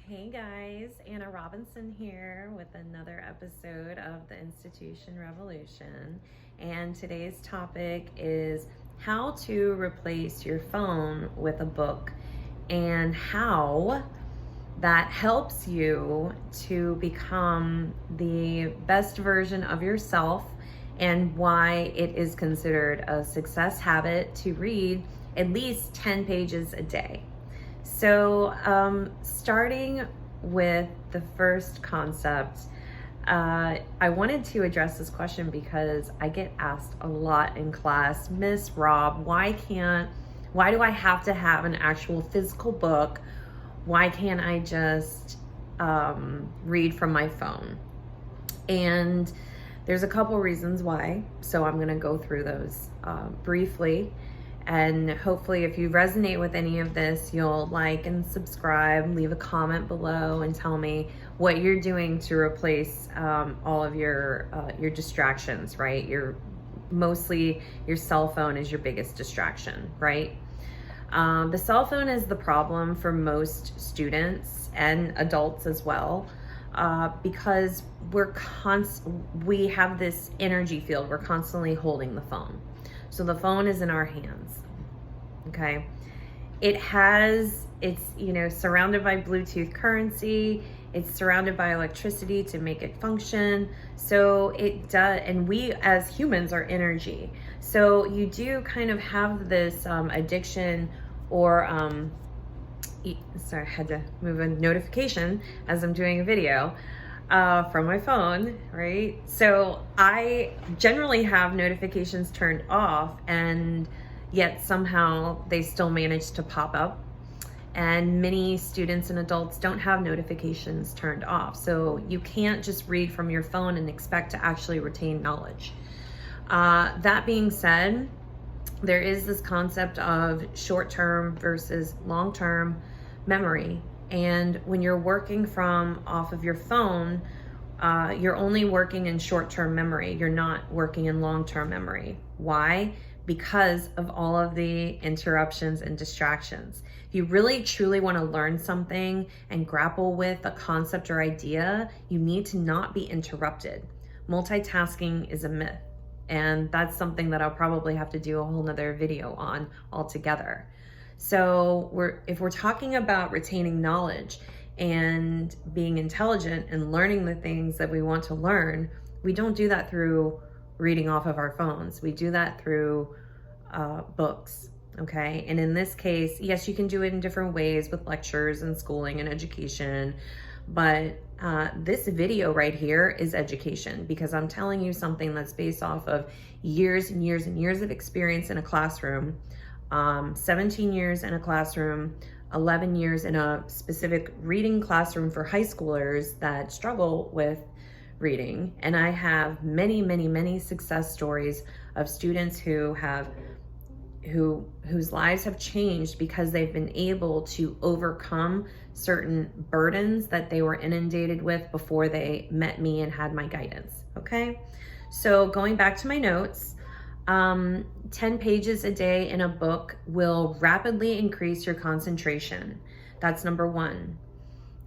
Hey guys, Anna Robinson here with another episode of the Institution Revolution. And today's topic is how to replace your phone with a book and how that helps you to become the best version of yourself and why it is considered a success habit to read at least 10 pages a day. So starting with the first concept, I wanted to address this question because I get asked a lot in class, Miss Rob, why do I have to have an actual physical book? Why can't I just read from my phone? And there's a couple reasons why, so I'm gonna go through those briefly. And hopefully if you resonate with any of this, you'll like and subscribe, leave a comment below and tell me what you're doing to replace all of your distractions, right? Mostly your cell phone is your biggest distraction, right? The cell phone is the problem for most students and adults as well, because we have this energy field. We're constantly holding the phone. So the phone is in our hands, okay? It's surrounded by Bluetooth currency. It's surrounded by electricity to make it function. So it does, and we as humans are energy. So you do kind of have this addiction or, sorry, I had to move a notification as I'm doing a video. From my phone, right? So I generally have notifications turned off, and yet somehow they still manage to pop up. And many students and adults don't have notifications turned off. So you can't just read from your phone and expect to actually retain knowledge. That being said, there is this concept of short-term versus long-term memory. And when you're working from off of your phone, you're only working in short-term memory. You're not working in long-term memory. Why? Because of all of the interruptions and distractions. If you really truly want to learn something and grapple with a concept or idea, you need to not be interrupted. Multitasking is a myth. And that's something that I'll probably have to do a whole nother video on altogether. So if we're talking about retaining knowledge and being intelligent and learning the things that we want to learn, we don't do that through reading off of our phones. We do that through books, okay? And in this case, yes, you can do it in different ways with lectures and schooling and education, but this video right here is education because I'm telling you something that's based off of years and years and years of experience in a classroom. 17 years in a classroom, 11 years in a specific reading classroom for high schoolers that struggle with reading. And I have many, many, many success stories of students whose lives have changed because they've been able to overcome certain burdens that they were inundated with before they met me and had my guidance, okay? So going back to my notes, 10 pages a day in a book will rapidly increase your concentration. That's number one.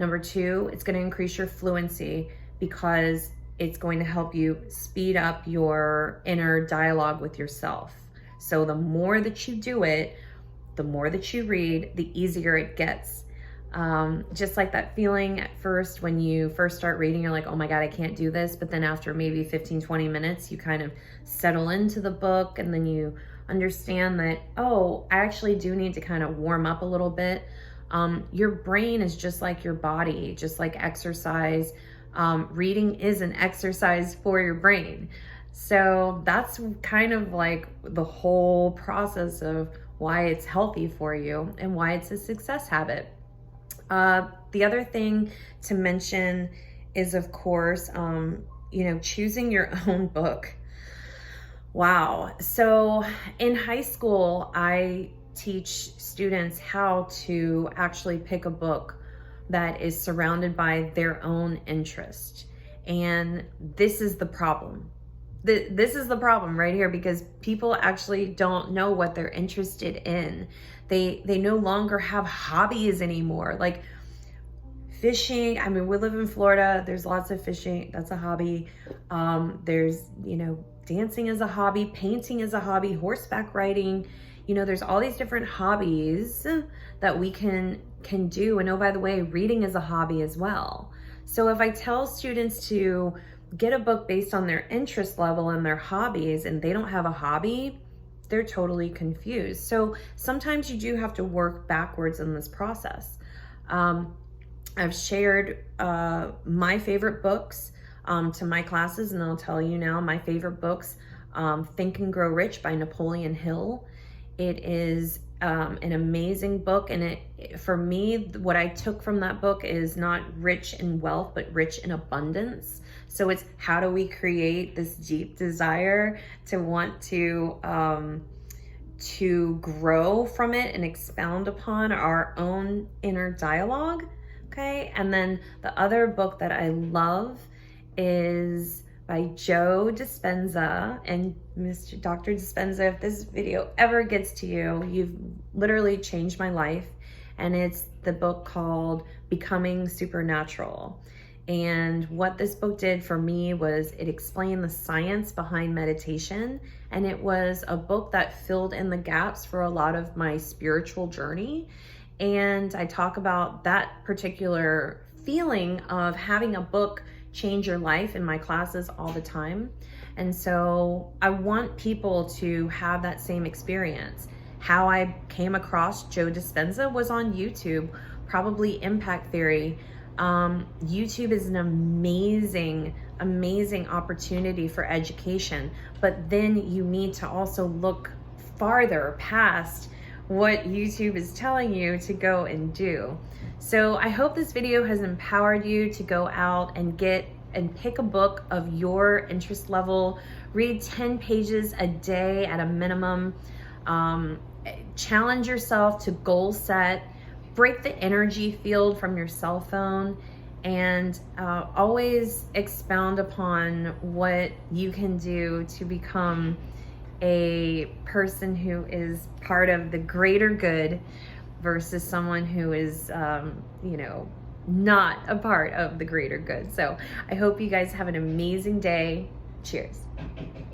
Number two, it's going to increase your fluency because it's going to help you speed up your inner dialogue with yourself. So the more that you do it, the more that you read, the easier it gets. Just like that feeling at first when you first start reading, you're like, oh my God, I can't do this. But then after maybe 15, 20 minutes, you kind of settle into the book and then you understand that, oh, I actually do need to kind of warm up a little bit. Your brain is just like your body, just like exercise. Reading is an exercise for your brain. So that's kind of like the whole process of why it's healthy for you and why it's a success habit. The other thing to mention is, of course, choosing your own book. Wow. So in high school, I teach students how to actually pick a book that is surrounded by their own interest. And this is the problem. This is the problem right here, because people actually don't know what they're interested in. They no longer have hobbies anymore. Like fishing. I mean, we live in Florida. There's lots of fishing. That's a hobby. There's, dancing is a hobby. Painting is a hobby. Horseback riding. There's all these different hobbies that we can do. And oh, by the way, reading is a hobby as well. So if I tell students to get a book based on their interest level and their hobbies, and they don't have a hobby, they're totally confused. So sometimes you do have to work backwards in this process. I've shared my favorite books to my classes, and I'll tell you now, my favorite books, Think and Grow Rich by Napoleon Hill. It is an amazing book, and for me, what I took from that book is not rich in wealth, but rich in abundance. So it's how do we create this deep desire to want to grow from it and expound upon our own inner dialogue. Okay, and then the other book that I love is by Joe Dispenza. And Mr. Dr. Dispenza, if this video ever gets to you, you've literally changed my life. And it's the book called Becoming Supernatural. And what this book did for me was it explained the science behind meditation. And it was a book that filled in the gaps for a lot of my spiritual journey. And I talk about that particular feeling of having a book change your life in my classes all the time. And so I want people to have that same experience. How I came across Joe Dispenza was on YouTube, probably Impact Theory. YouTube is an amazing opportunity for education, but then you need to also look farther past what YouTube is telling you to go and do. So I hope this video has empowered you to go out and pick a book of your interest level, read 10 pages a day at a minimum, challenge yourself to goal set, break the energy field from your cell phone, and always expound upon what you can do to become a person who is part of the greater good versus someone who is, not a part of the greater good. So I hope you guys have an amazing day. Cheers.